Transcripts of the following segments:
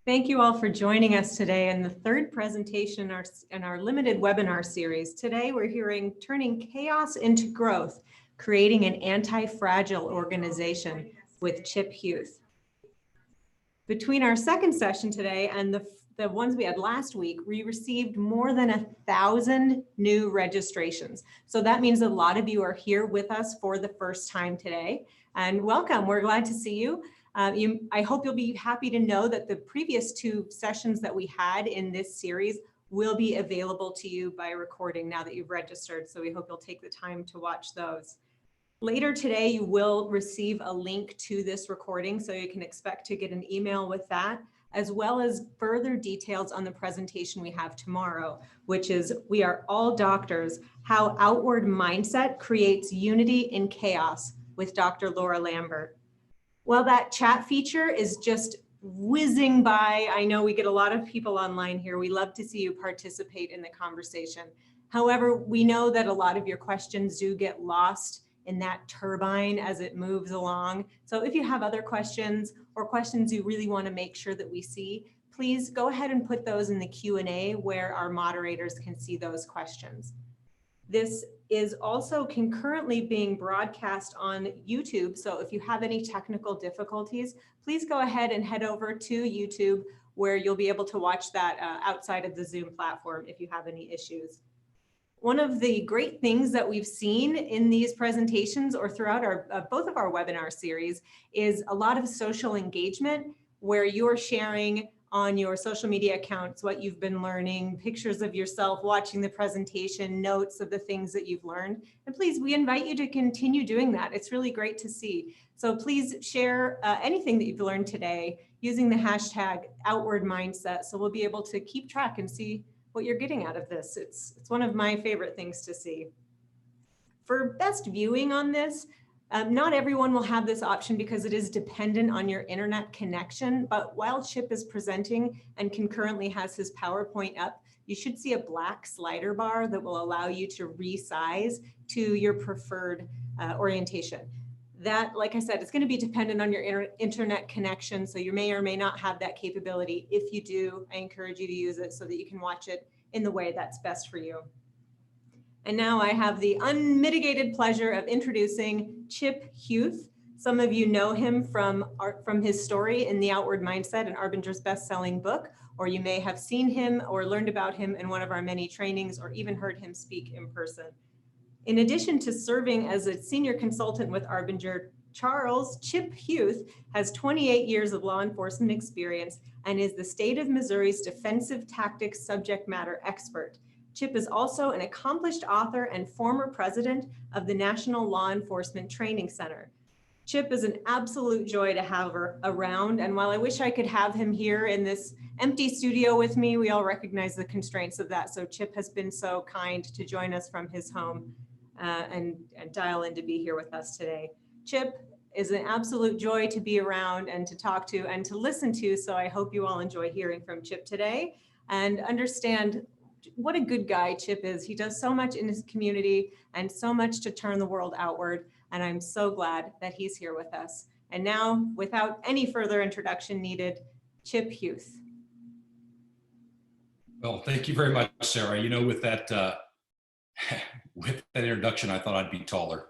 Thank you all for joining us today in the third presentation in our limited webinar series. Today we're hearing Turning Chaos into Growth, Creating an Anti-Fragile Organization with Chip Huth. Between our second session today and the ones we had last week, we received more than 1,000 new registrations. So that means a lot of you are here with us for the first time today. And welcome, we're glad to see you. I hope you'll be happy to know that the previous two sessions that we had in this series will be available to you by recording now that you've registered. So we hope you'll take the time to watch those. Later today, you will receive a link to this recording, so you can expect to get an email with that, as well as further details on the presentation we have tomorrow, which is We Are All Doctors, How Outward Mindset Creates Unity in Chaos with Dr. Laura Lambert. Well, that chat feature is just whizzing by. I know we get a lot of people online here. We love to see you participate in the conversation. However, we know that a lot of your questions do get lost in that turbine as it moves along. So if you have other questions or questions you really want to make sure that we see, please go ahead and put those in the Q&A where our moderators can see those questions. This is also concurrently being broadcast on YouTube. So if you have any technical difficulties, please go ahead and head over to YouTube where you'll be able to watch that outside of the Zoom platform if you have any issues. One of the great things that we've seen in these presentations or throughout our both of our webinar series is a lot of social engagement where you're sharing on your social media accounts what you've been learning, pictures of yourself watching the presentation, notes of the things that you've learned. And please, we invite you to continue doing that. It's really great to see. So please share anything that you've learned today using the hashtag outward mindset. So we'll be able to keep track and see what you're getting out of this. It's one of my favorite things to see. For best viewing on this, not everyone will have this option because it is dependent on your internet connection, but while Chip is presenting and concurrently has his PowerPoint up, you should see a black slider bar that will allow you to resize to your preferred orientation. That, like I said, it's going to be dependent on your internet connection, so you may or may not have that capability. If you do, I encourage you to use it so that you can watch it in the way that's best for you. And now I have the unmitigated pleasure of introducing Chip Huth. Some of you know him from his story in The Outward Mindset, an Arbinger's best-selling book, or you may have seen him or learned about him in one of our many trainings or even heard him speak in person. In addition to serving as a senior consultant with Arbinger, Chip Huth has 28 years of law enforcement experience and is the state of Missouri's defensive tactics subject matter expert. Chip is also an accomplished author and former president of the National Law Enforcement Training Center. Chip is an absolute joy to have around, and while I wish I could have him here in this empty studio with me, we all recognize the constraints of that. So Chip has been so kind to join us from his home and dial in to be here with us today. Chip is an absolute joy to be around and to talk to and to listen to, so I hope you all enjoy hearing from Chip today and understand what a good guy Chip is. He does so much in his community and so much to turn the world outward, and I'm so glad that he's here with us. And now, without any further introduction needed, Chip Huth. Well, thank you very much, Sarah. You know, with that introduction, I thought I'd be taller.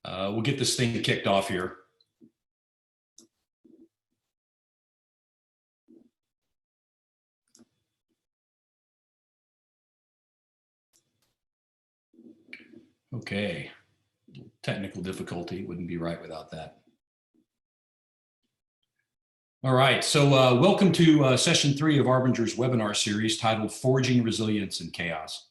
We'll get this thing kicked off here. Okay, technical difficulty, wouldn't be right without that. All right, so welcome to session 3 of Arbinger's webinar series titled Forging Resilience in Chaos.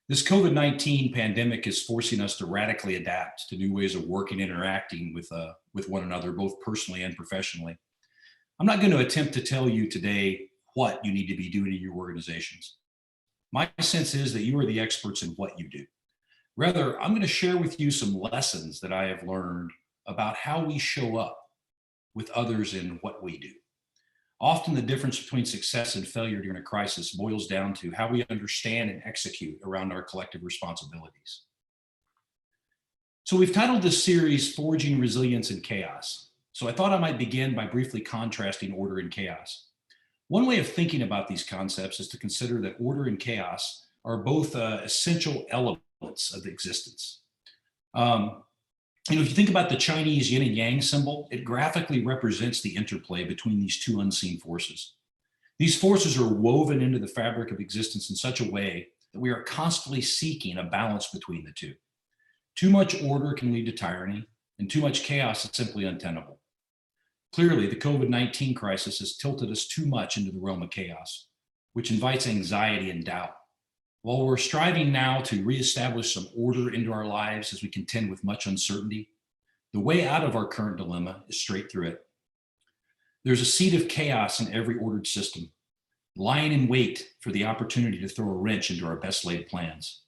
This COVID-19 pandemic is forcing us to radically adapt to new ways of working and interacting with one another, both personally and professionally. I'm not going to attempt to tell you today what you need to be doing in your organizations. My sense is that you are the experts in what you do. Rather, I'm going to share with you some lessons that I have learned about how we show up with others in what we do. Often the difference between success and failure during a crisis boils down to how we understand and execute around our collective responsibilities. So we've titled this series Forging Resilience in Chaos. So I thought I might begin by briefly contrasting order and chaos. One way of thinking about these concepts is to consider that order and chaos are both essential elements of existence. Um, if you think about the Chinese yin and yang symbol, it graphically represents the interplay between these two unseen forces. These forces are woven into the fabric of existence in such a way that we are constantly seeking a balance between the two. Too much order can lead to tyranny, and too much chaos is simply untenable. Clearly, the COVID-19 crisis has tilted us too much into the realm of chaos, which invites anxiety and doubt. While we're striving now to reestablish some order into our lives as we contend with much uncertainty, the way out of our current dilemma is straight through it. There's a seed of chaos in every ordered system, lying in wait for the opportunity to throw a wrench into our best laid plans.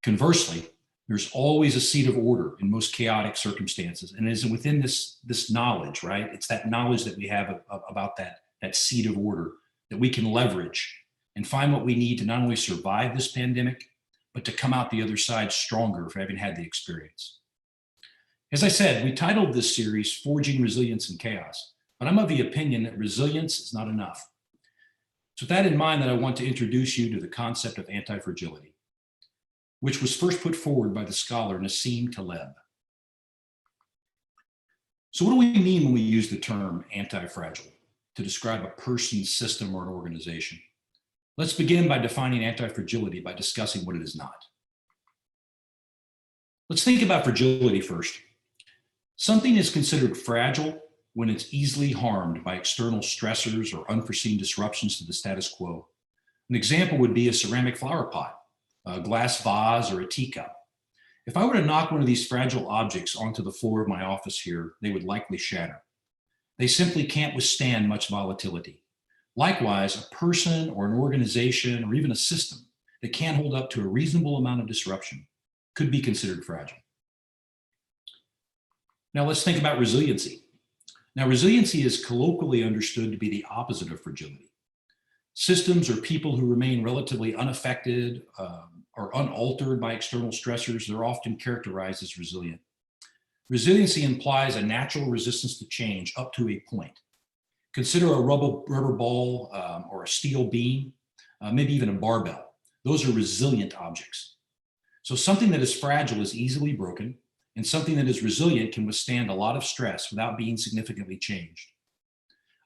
Conversely, there's always a seed of order in most chaotic circumstances. And it is within this knowledge, right? It's that knowledge that we have about that seed of order that we can leverage and find what we need to not only survive this pandemic, but to come out the other side stronger for having had the experience. As I said, we titled this series Forging Resilience in Chaos, but I'm of the opinion that resilience is not enough. So with that in mind, that I want to introduce you to the concept of anti-fragility, which was first put forward by the scholar Nassim Taleb. So what do we mean when we use the term anti-fragile to describe a person, system, or an organization? Let's begin by defining anti-fragility by discussing what it is not. Let's think about fragility first. Something is considered fragile when it's easily harmed by external stressors or unforeseen disruptions to the status quo. An example would be a ceramic flower pot, a glass vase, or a teacup. If I were to knock one of these fragile objects onto the floor of my office here, they would likely shatter. They simply can't withstand much volatility. Likewise, a person or an organization or even a system that can't hold up to a reasonable amount of disruption could be considered fragile. Now let's think about resiliency. Now, resiliency is colloquially understood to be the opposite of fragility. Systems or people who remain relatively unaffected or unaltered by external stressors, they're often characterized as resilient. Resiliency implies a natural resistance to change up to a point. Consider a rubber ball or a steel beam, maybe even a barbell. Those are resilient objects. So something that is fragile is easily broken, and something that is resilient can withstand a lot of stress without being significantly changed.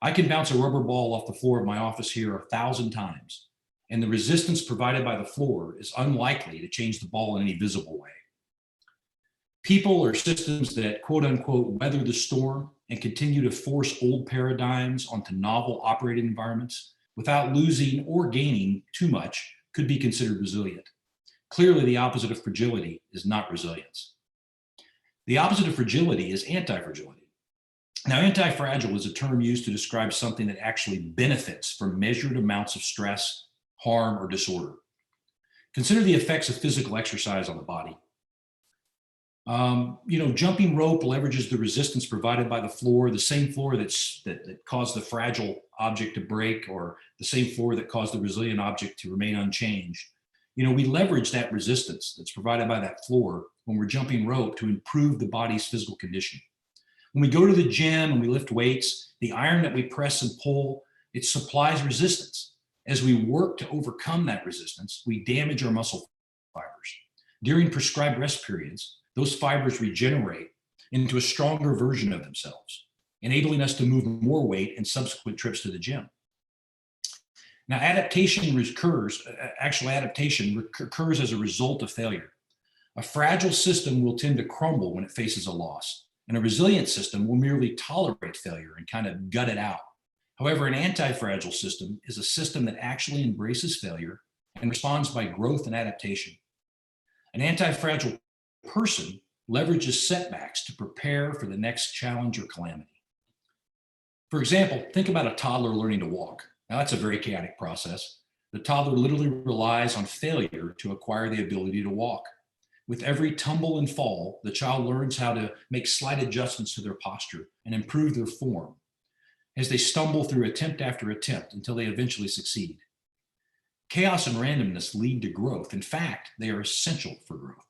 I can bounce a rubber ball off the floor of my office here 1,000 times, and the resistance provided by the floor is unlikely to change the ball in any visible way. People or systems that quote unquote weather the storm and continue to force old paradigms onto novel operating environments without losing or gaining too much could be considered resilient. Clearly, the opposite of fragility is not resilience. The opposite of fragility is anti-fragility. Now, anti-fragile is a term used to describe something that actually benefits from measured amounts of stress, harm, or disorder. Consider the effects of physical exercise on the body. Jumping rope leverages the resistance provided by the floor, the same floor that caused the fragile object to break, or the same floor that caused the resilient object to remain unchanged. We leverage that resistance that's provided by that floor when we're jumping rope to improve the body's physical condition. When we go to the gym and we lift weights, the iron that we press and pull, it supplies resistance. As we work to overcome that resistance, we damage our muscle fibers. During prescribed rest periods, those fibers regenerate into a stronger version of themselves, enabling us to move more weight in subsequent trips to the gym. Now, adaptation occurs as a result of failure. A fragile system will tend to crumble when it faces a loss, and a resilient system will merely tolerate failure and kind of gut it out. However, an anti-fragile system is a system that actually embraces failure and responds by growth and adaptation. An anti-fragile person leverages setbacks to prepare for the next challenge or calamity. For example, think about a toddler learning to walk. Now, that's a very chaotic process. The toddler literally relies on failure to acquire the ability to walk. With every tumble and fall, the child learns how to make slight adjustments to their posture and improve their form as they stumble through attempt after attempt until they eventually succeed. Chaos and randomness lead to growth. In fact, they are essential for growth.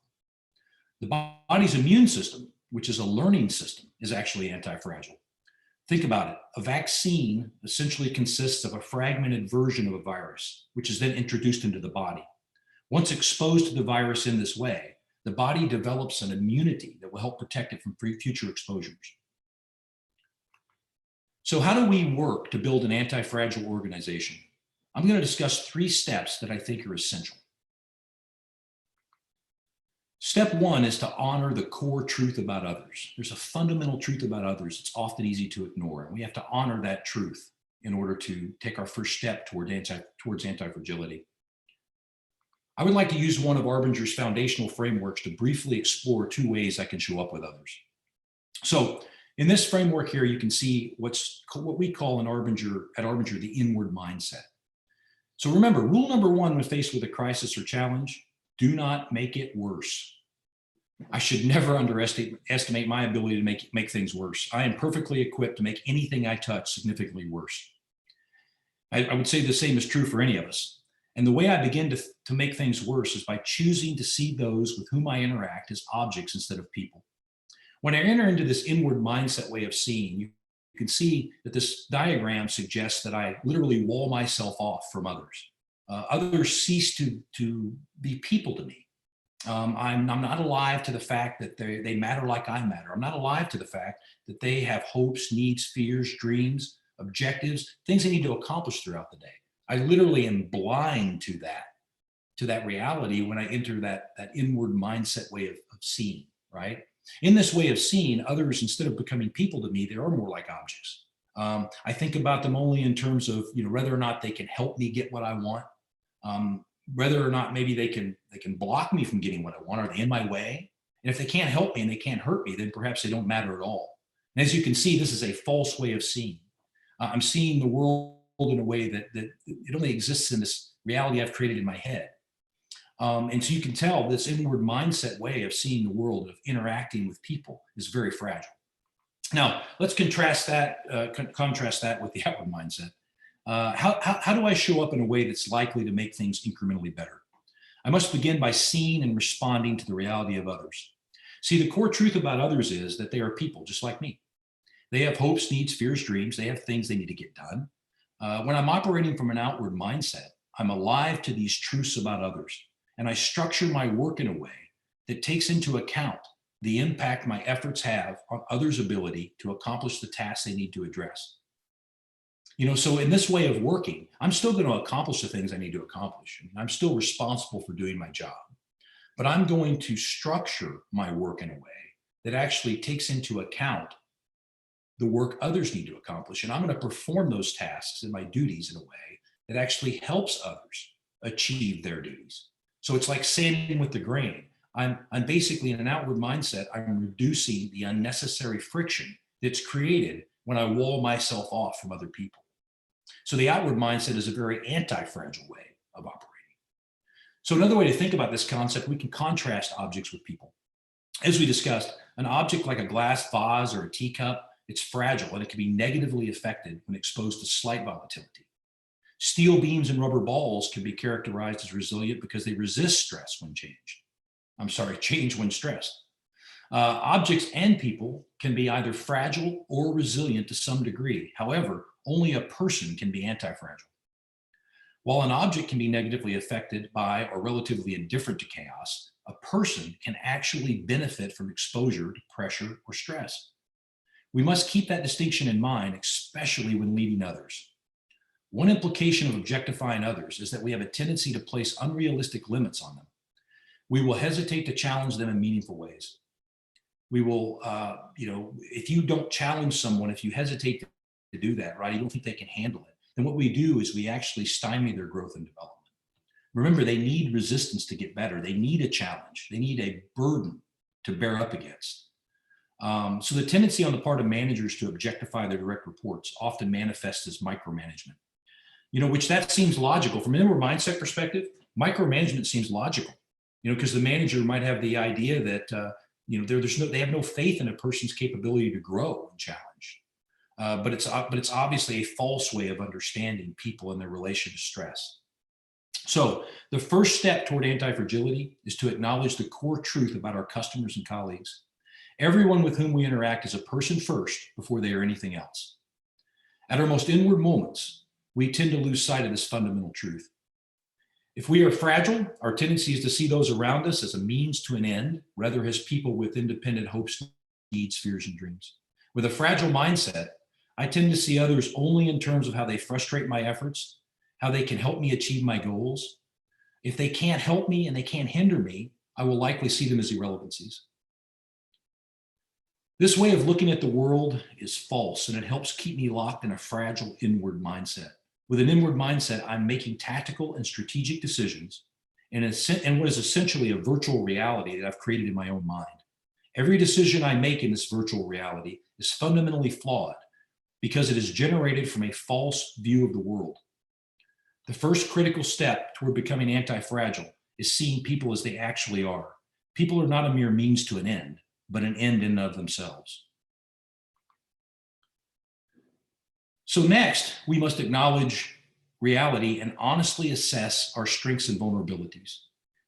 The body's immune system, which is a learning system, is actually anti-fragile. Think about it. A vaccine essentially consists of a fragmented version of a virus, which is then introduced into the body. Once exposed to the virus in this way, the body develops an immunity that will help protect it from future exposures. So how do we work to build an anti-fragile organization? I'm going to discuss 3 steps that I think are essential. Step 1 is to honor the core truth about others. There's a fundamental truth about others it's often easy to ignore, and we have to honor that truth in order to take our first step towards anti-fragility. I would like to use one of Arbinger's foundational frameworks to briefly explore 2 ways I can show up with others. So in this framework here, you can see what we call at Arbinger the inward mindset. So remember, rule number 1 when faced with a crisis or challenge: do not make it worse. I should never underestimate my ability to make things worse. I am perfectly equipped to make anything I touch significantly worse. I would say the same is true for any of us. And the way I begin to make things worse is by choosing to see those with whom I interact as objects instead of people. When I enter into this inward mindset way of seeing, you can see that this diagram suggests that I literally wall myself off from others. Others cease to be people to me. I'm not alive to the fact that they matter like I matter. I'm not alive to the fact that they have hopes, needs, fears, dreams, objectives, things they need to accomplish throughout the day. I literally am blind to that reality when I enter that inward mindset way of seeing, right? In this way of seeing, others, instead of becoming people to me, they are more like objects. I think about them only in terms of, whether or not they can help me get what I want, whether or not maybe they can block me from getting what I want. Are they in my way? And if they can't help me and they can't hurt me, then perhaps they don't matter at all. And as you can see, this is a false way of seeing. I'm seeing the world in a way that it only exists in this reality I've created in my head. And so you can tell this inward mindset way of seeing the world, of interacting with people, is very fragile. Now, let's contrast that with the outward mindset. How do I show up in a way that's likely to make things incrementally better? I must begin by seeing and responding to the reality of others. See, the core truth about others is that they are people just like me. They have hopes, needs, fears, dreams. They have things they need to get done. When I'm operating from an outward mindset, I'm alive to these truths about others, and I structure my work in a way that takes into account the impact my efforts have on others' ability to accomplish the tasks they need to address. So in this way of working, I'm still going to accomplish the things I need to accomplish. I'm still responsible for doing my job, but I'm going to structure my work in a way that actually takes into account the work others need to accomplish. And I'm going to perform those tasks and my duties in a way that actually helps others achieve their duties. So it's like sanding with the grain. I'm basically, in an outward mindset, I'm reducing the unnecessary friction that's created when I wall myself off from other people. So the outward mindset is a very anti-fragile way of operating. So another way to think about this concept, we can contrast objects with people. As we discussed, an object like a glass vase or a teacup, it's fragile and it can be negatively affected when exposed to slight volatility. Steel beams and rubber balls can be characterized as resilient because they resist change when stressed. Objects and people can be either fragile or resilient to some degree. However, only a person can be anti-fragile. While an object can be negatively affected by or relatively indifferent to chaos, a person can actually benefit from exposure to pressure or stress. We must keep that distinction in mind, especially when leading others. One implication of objectifying others is that we have a tendency to place unrealistic limits on them. We will hesitate to challenge them in meaningful ways. We will, if you don't challenge someone, if you hesitate to do that, right, you don't think they can handle it, then what we do is we actually stymie their growth and development. Remember, they need resistance to get better. They need a challenge. They need a burden to bear up against. So the tendency on the part of managers to objectify their direct reports often manifests as micromanagement, which that seems logical. From an inward mindset perspective, micromanagement seems logical, because the manager might have the idea that, they have no faith in a person's capability to grow and challenge. But it's obviously a false way of understanding people and their relation to stress. So the first step toward anti-fragility is to acknowledge the core truth about our customers and colleagues. Everyone with whom we interact is a person first before they are anything else. At our most inward moments, we tend to lose sight of this fundamental truth. If we are fragile, our tendency is to see those around us as a means to an end, rather as people with independent hopes, needs, fears, and dreams. With a fragile mindset, I tend to see others only in terms of how they frustrate my efforts, how they can help me achieve my goals. If they can't help me and they can't hinder me, I will likely see them as irrelevancies. This way of looking at the world is false, and it helps keep me locked in a fragile inward mindset. With an inward mindset, I'm making tactical and strategic decisions in what is essentially a virtual reality that I've created in my own mind. Every decision I make in this virtual reality is fundamentally flawed because it is generated from a false view of the world. The first critical step toward becoming anti-fragile is seeing people as they actually are. People are not a mere means to an end, but an end in and of themselves. So next, we must acknowledge reality and honestly assess our strengths and vulnerabilities.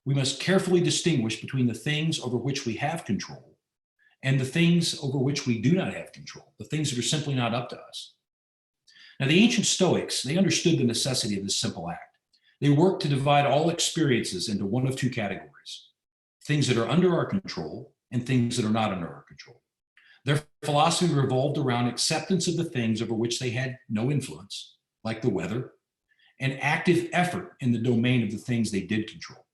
We must carefully distinguish between the things over which we have control and the things over which we do not have control, the things that are simply not up to us. Now, the ancient Stoics, they understood the necessity of this simple act. They worked to divide all experiences into one of two categories: things that are under our control and things that are not under our control. Their philosophy revolved around acceptance of the things over which they had no influence, like the weather, and active effort in the domain of the things they did control.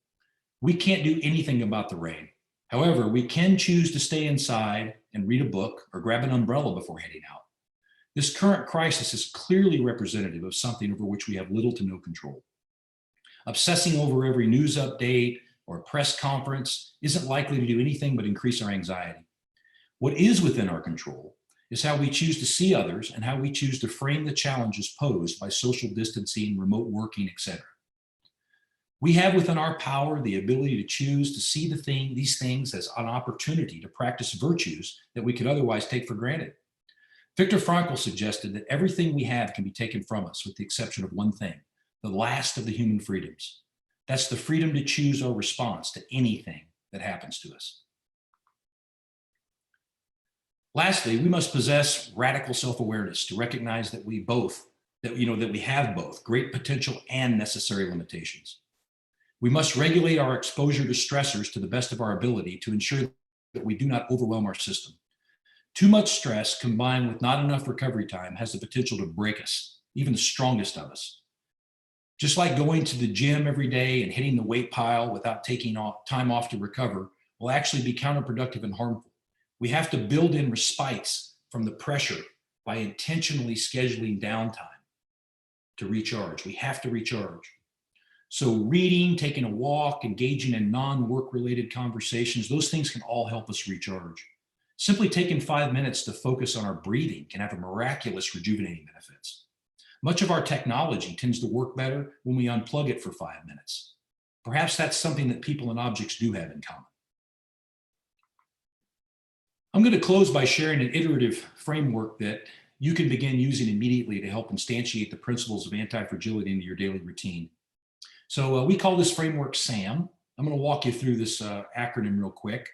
We can't do anything about the rain. However, we can choose to stay inside and read a book or grab an umbrella before heading out. This current crisis is clearly representative of something over which we have little to no control. Obsessing over every news update or press conference isn't likely to do anything but increase our anxiety. What is within our control is how we choose to see others and how we choose to frame the challenges posed by social distancing, remote working, etc. We have within our power the ability to choose to see these things as an opportunity to practice virtues that we could otherwise take for granted. Viktor Frankl suggested that everything we have can be taken from us with the exception of one thing, the last of the human freedoms. That's the freedom to choose our response to anything that happens to us. Lastly, we must possess radical self-awareness to recognize that we have both great potential and necessary limitations. We must regulate our exposure to stressors to the best of our ability to ensure that we do not overwhelm our system. Too much stress combined with not enough recovery time has the potential to break us, even the strongest of us. Just like going to the gym every day and hitting the weight pile without taking time off to recover will actually be counterproductive and harmful. We have to build in respites from the pressure by intentionally scheduling downtime to recharge. We have to recharge. So reading, taking a walk, engaging in non-work related conversations, those things can all help us recharge. Simply taking 5 minutes to focus on our breathing can have a miraculous rejuvenating benefits. Much of our technology tends to work better when we unplug it for 5 minutes. Perhaps that's something that people and objects do have in common. I'm going to close by sharing an iterative framework that you can begin using immediately to help instantiate the principles of anti-fragility into your daily routine. So we call this framework SAM. I'm going to walk you through this acronym real quick.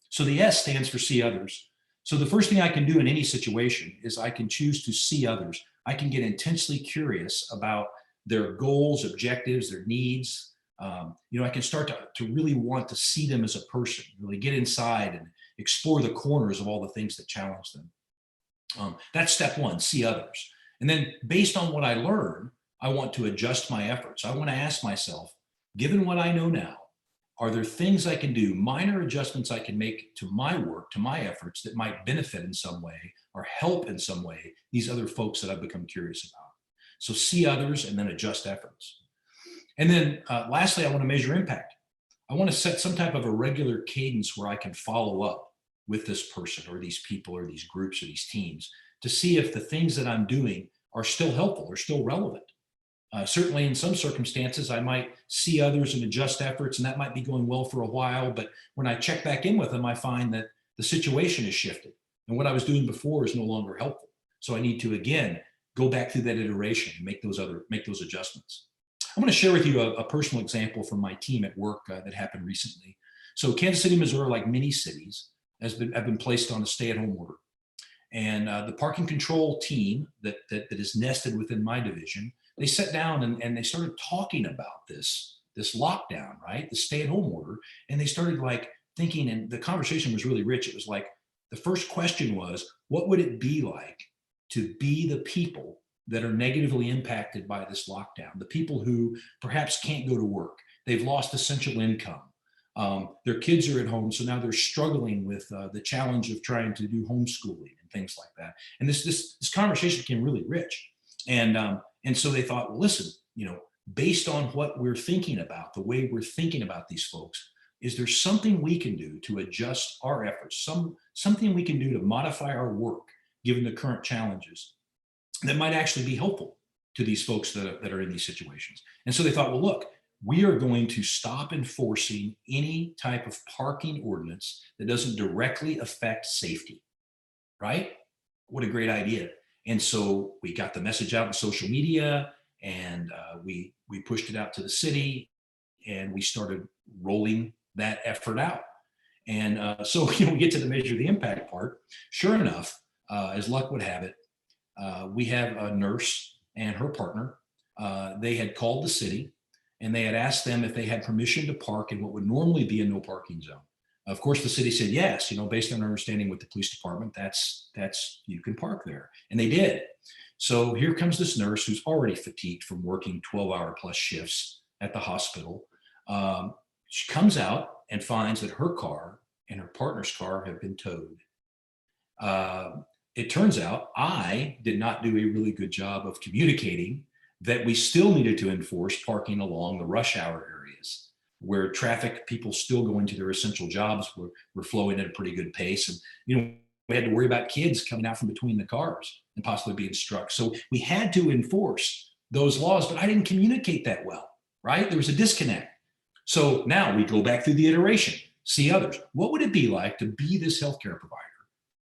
So the S stands for see others. So the first thing I can do in any situation is I can choose to see others. I can get intensely curious about their goals, objectives, their needs. I can start to really want to see them as a person, really get inside and explore the corners of all the things that challenge them. That's step one, see others. And then based on what I learn, I want to adjust my efforts. I want to ask myself, given what I know now, are there things I can do, minor adjustments I can make to my work, to my efforts that might benefit in some way or help in some way these other folks that I've become curious about? So see others and then adjust efforts. And then lastly, I want to measure impact. I want to set some type of a regular cadence where I can follow up with this person or these people or these groups or these teams to see if the things that I'm doing are still helpful or still relevant. Certainly in some circumstances, I might see others and adjust efforts, and that might be going well for a while. But when I check back in with them, I find that the situation has shifted and what I was doing before is no longer helpful. So I need to, again, go back through that iteration and make those adjustments. I'm going to share with you a personal example from my team at work that happened recently. So Kansas City, Missouri, like many cities, have been placed on a stay-at-home order. And the parking control team that is nested within my division, they sat down and they started talking about this lockdown, right? The stay-at-home order. And they started like thinking, and the conversation was really rich. It was like, the first question was, what would it be like to be the people that are negatively impacted by this lockdown? The people who perhaps can't go to work. They've lost essential income. Their kids are at home, so now they're struggling with the challenge of trying to do homeschooling and things like that. And this conversation became really rich. And so they thought, well, listen, based on what we're thinking about, the way we're thinking about these folks, is there something we can do to adjust our efforts, something we can do to modify our work given the current challenges that might actually be helpful to these folks that are in these situations? And so they thought, well, look, we are going to stop enforcing any type of parking ordinance that doesn't directly affect safety, right? What a great idea. And so we got the message out on social media, and we pushed it out to the city, and we started rolling that effort out. And so we get to the measure the impact part. Sure enough, as luck would have it, we have a nurse and her partner. They had called the city, and they had asked them if they had permission to park in what would normally be a no parking zone. Of course, the city said yes, based on our understanding with the police department, that's you can park there. And they did. So here comes this nurse who's already fatigued from working 12-hour plus shifts at the hospital. She comes out and finds that her car and her partner's car have been towed. It turns out I did not do a really good job of communicating that we still needed to enforce parking along the rush hour areas where traffic, people still going to their essential jobs were flowing at a pretty good pace. And, we had to worry about kids coming out from between the cars and possibly being struck. So we had to enforce those laws, but I didn't communicate that well, right? There was a disconnect. So now we go back through the iteration, see others. What would it be like to be this healthcare provider?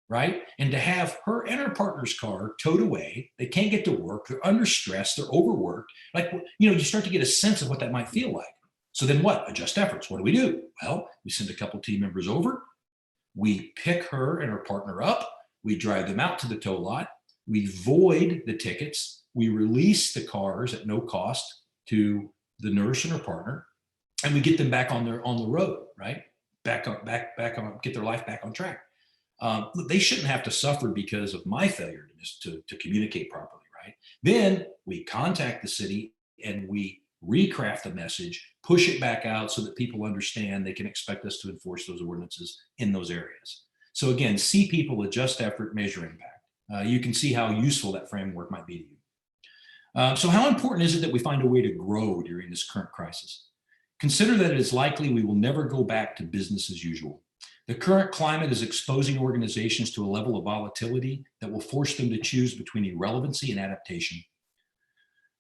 Right? And to have her and her partner's car towed away, they can't get to work, they're under stress, they're overworked. Like, you start to get a sense of what that might feel like. So then what? Adjust efforts. What do we do? Well, we send a couple team members over, we pick her and her partner up, we drive them out to the tow lot, we void the tickets, we release the cars at no cost to the nurse and her partner, and we get them back on the road, right? Back on, get their life back on track. They shouldn't have to suffer because of my failure to communicate properly, right? Then we contact the city and we recraft the message, push it back out so that people understand they can expect us to enforce those ordinances in those areas. So again, see people, adjust effort, measure impact. You can see how useful that framework might be to you. So how important is it that we find a way to grow during this current crisis? Consider that it is likely we will never go back to business as usual. The current climate is exposing organizations to a level of volatility that will force them to choose between irrelevancy and adaptation.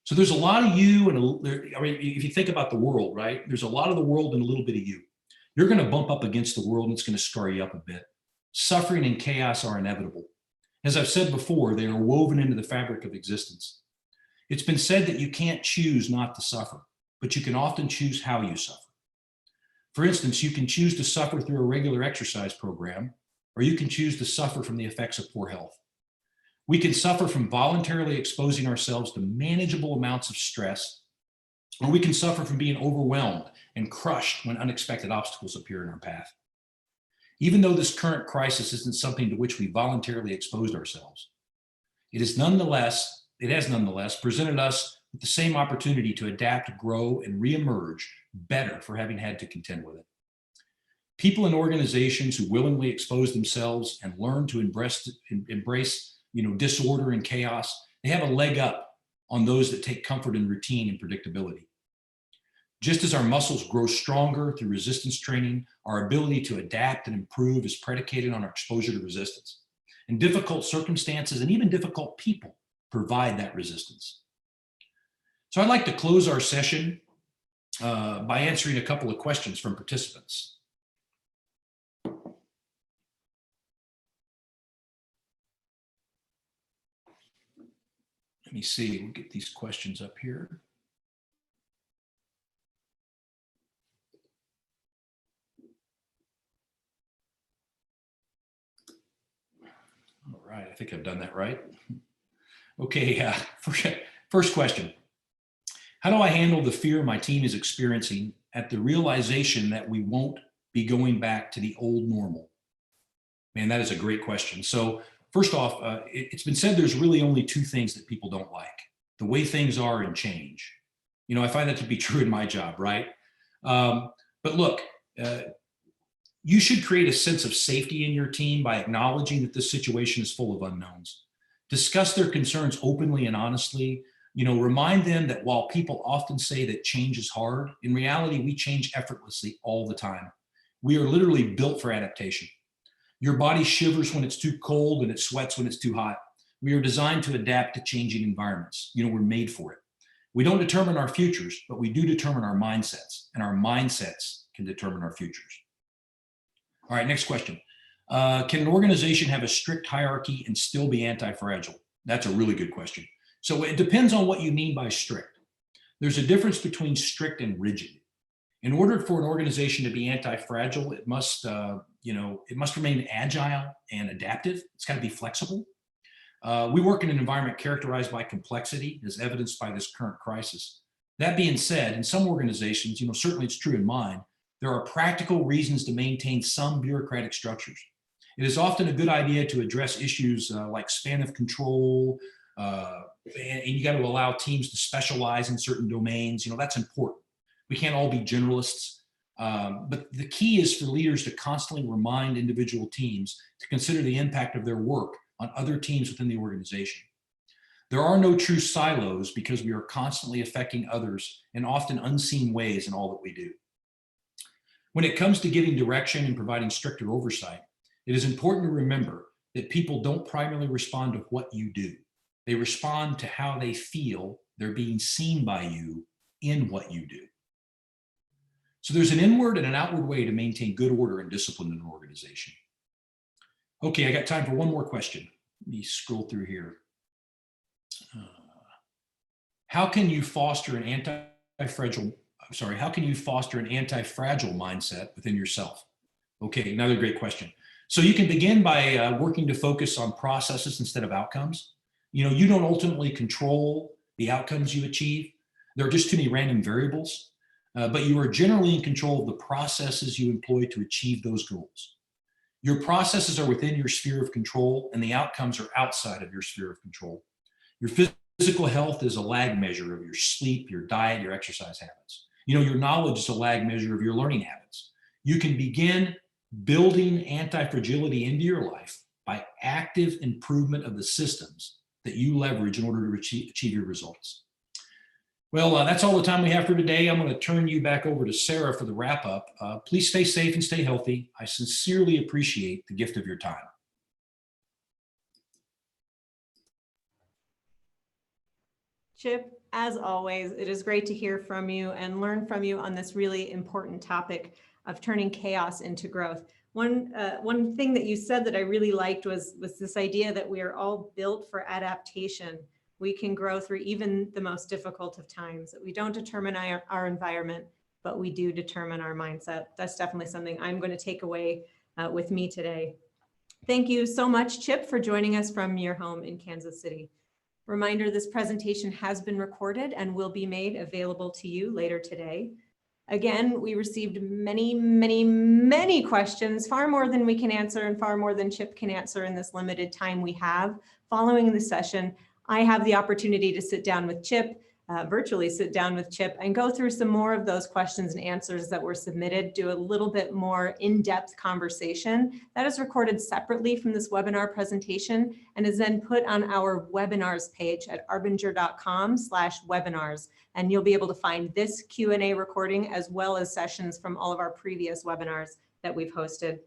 So there's a lot of you, and if you think about the world, right? There's a lot of the world and a little bit of you. You're going to bump up against the world, and it's going to scar you up a bit. Suffering and chaos are inevitable. As I've said before, they are woven into the fabric of existence. It's been said that you can't choose not to suffer, but you can often choose how you suffer. For instance, you can choose to suffer through a regular exercise program, or you can choose to suffer from the effects of poor health. We can suffer from voluntarily exposing ourselves to manageable amounts of stress, or we can suffer from being overwhelmed and crushed when unexpected obstacles appear in our path. Even though this current crisis isn't something to which we voluntarily exposed ourselves, it has nonetheless presented us with the same opportunity to adapt, grow, and reemerge better for having had to contend with it. People and organizations who willingly expose themselves and learn to embrace disorder and chaos, they have a leg up on those that take comfort in routine and predictability. Just as our muscles grow stronger through resistance training, our ability to adapt and improve is predicated on our exposure to resistance. And difficult circumstances and even difficult people provide that resistance. So I'd like to close our session by answering a couple of questions from participants. Let me see, we'll get these questions up here. All right, I think I've done that right. Okay, first question. How do I handle the fear my team is experiencing at the realization that we won't be going back to the old normal? Man, that is a great question. So first off, it's been said there's really only two things that people don't like: the way things are and change. You know, I find that to be true in my job, right? But look, you should create a sense of safety in your team by acknowledging that this situation is full of unknowns. Discuss their concerns openly and honestly. You know, remind them that while people often say that change is hard, in reality, we change effortlessly all the time. We are literally built for adaptation. Your body shivers when it's too cold and it sweats when it's too hot. We are designed to adapt to changing environments. You know, we're made for it. We don't determine our futures, but we do determine our mindsets, and our mindsets can determine our futures. All right, next question. Can an organization have a strict hierarchy and still be anti-fragile? That's a really good question. So it depends on what you mean by strict. There's a difference between strict and rigid. In order for an organization to be anti-fragile, it must remain agile and adaptive. It's got to be flexible. We work in an environment characterized by complexity, as evidenced by this current crisis. That being said, in some organizations, certainly it's true in mine, there are practical reasons to maintain some bureaucratic structures. It is often a good idea to address issues like span of control, and you got to allow teams to specialize in certain domains. That's important. We can't all be generalists, but the key is for leaders to constantly remind individual teams to consider the impact of their work on other teams within the organization. There are no true silos because we are constantly affecting others in often unseen ways in all that we do. When it comes to giving direction and providing stricter oversight, it is important to remember that people don't primarily respond to what you do. They respond to how they feel they're being seen by you in what you do. So there's an inward and an outward way to maintain good order and discipline in an organization. Okay, I got time for one more question. Let me scroll through here. How can you foster an anti-fragile mindset within yourself? Okay, another great question. So you can begin by working to focus on processes instead of outcomes. You don't ultimately control the outcomes you achieve. There are just too many random variables, but you are generally in control of the processes you employ to achieve those goals. Your processes are within your sphere of control, and the outcomes are outside of your sphere of control. Your physical health is a lag measure of your sleep, your diet, your exercise habits. Your knowledge is a lag measure of your learning habits. You can begin building anti-fragility into your life by active improvement of the systems that you leverage in order to achieve your results. Well, that's all the time we have for today. I'm going to turn you back over to Sarah for the wrap up. Please stay safe and stay healthy. I sincerely appreciate the gift of your time. Chip, as always, it is great to hear from you and learn from you on this really important topic of turning chaos into growth. One thing that you said that I really liked was this idea that we are all built for adaptation. We can grow through even the most difficult of times. That we don't determine our environment, but we do determine our mindset. That's definitely something I'm going to take away with me today. Thank you so much, Chip, for joining us from your home in Kansas City. Reminder, this presentation has been recorded and will be made available to you later today. Again, we received many, many, many questions, far more than we can answer and far more than Chip can answer in this limited time we have. Following the session, I have the opportunity to sit down with Chip, virtually sit down with Chip and go through some more of those questions and answers that were submitted, do a little bit more in-depth conversation. That is recorded separately from this webinar presentation and is then put on our webinars page at arbinger.com/webinars. And you'll be able to find this Q&A recording as well as sessions from all of our previous webinars that we've hosted.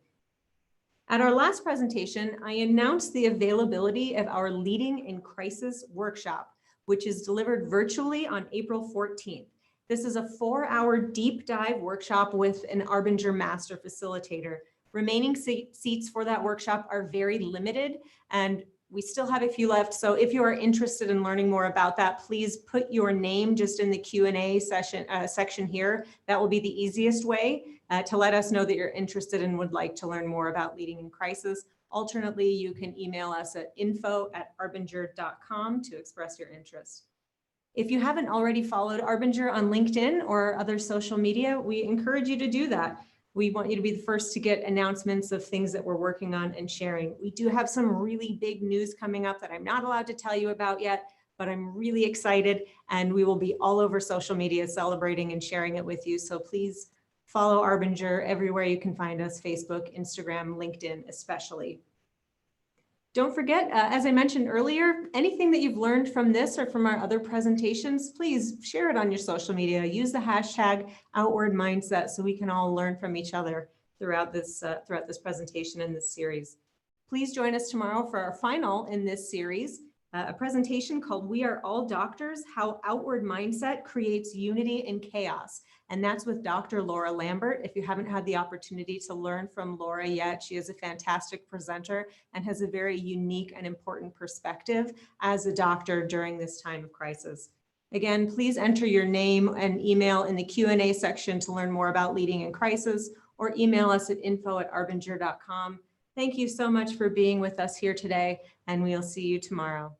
At our last presentation, I announced the availability of our Leading in Crisis workshop, which is delivered virtually on April 14th. This is a 4-hour deep dive workshop with an Arbinger master facilitator. Remaining seats for that workshop are very limited, and we still have a few left. So if you are interested in learning more about that, please put your name just in the Q&A section here. That will be the easiest way to let us know that you're interested and would like to learn more about Leading in Crisis. Alternately, you can email us at info@arbinger.com to express your interest. If you haven't already followed Arbinger on LinkedIn or other social media, we encourage you to do that. We want you to be the first to get announcements of things that we're working on and sharing. We do have some really big news coming up that I'm not allowed to tell you about yet, but I'm really excited, and we will be all over social media celebrating and sharing it with you. So please follow Arbinger everywhere you can find us: Facebook, Instagram, LinkedIn especially. Don't forget, as I mentioned earlier, anything that you've learned from this or from our other presentations, please share it on your social media. Use the hashtag Outward Mindset so we can all learn from each other throughout this presentation and this series. Please join us tomorrow for our final in this series, a presentation called "We Are All Doctors: How Outward Mindset Creates Unity in Chaos." And that's with Dr. Laura Lambert. If you haven't had the opportunity to learn from Laura yet, she is a fantastic presenter and has a very unique and important perspective as a doctor during this time of crisis. Again, please enter your name and email in the Q&A section to learn more about leading in crisis, or email us at info@arbinger.com. Thank you so much for being with us here today, and we'll see you tomorrow.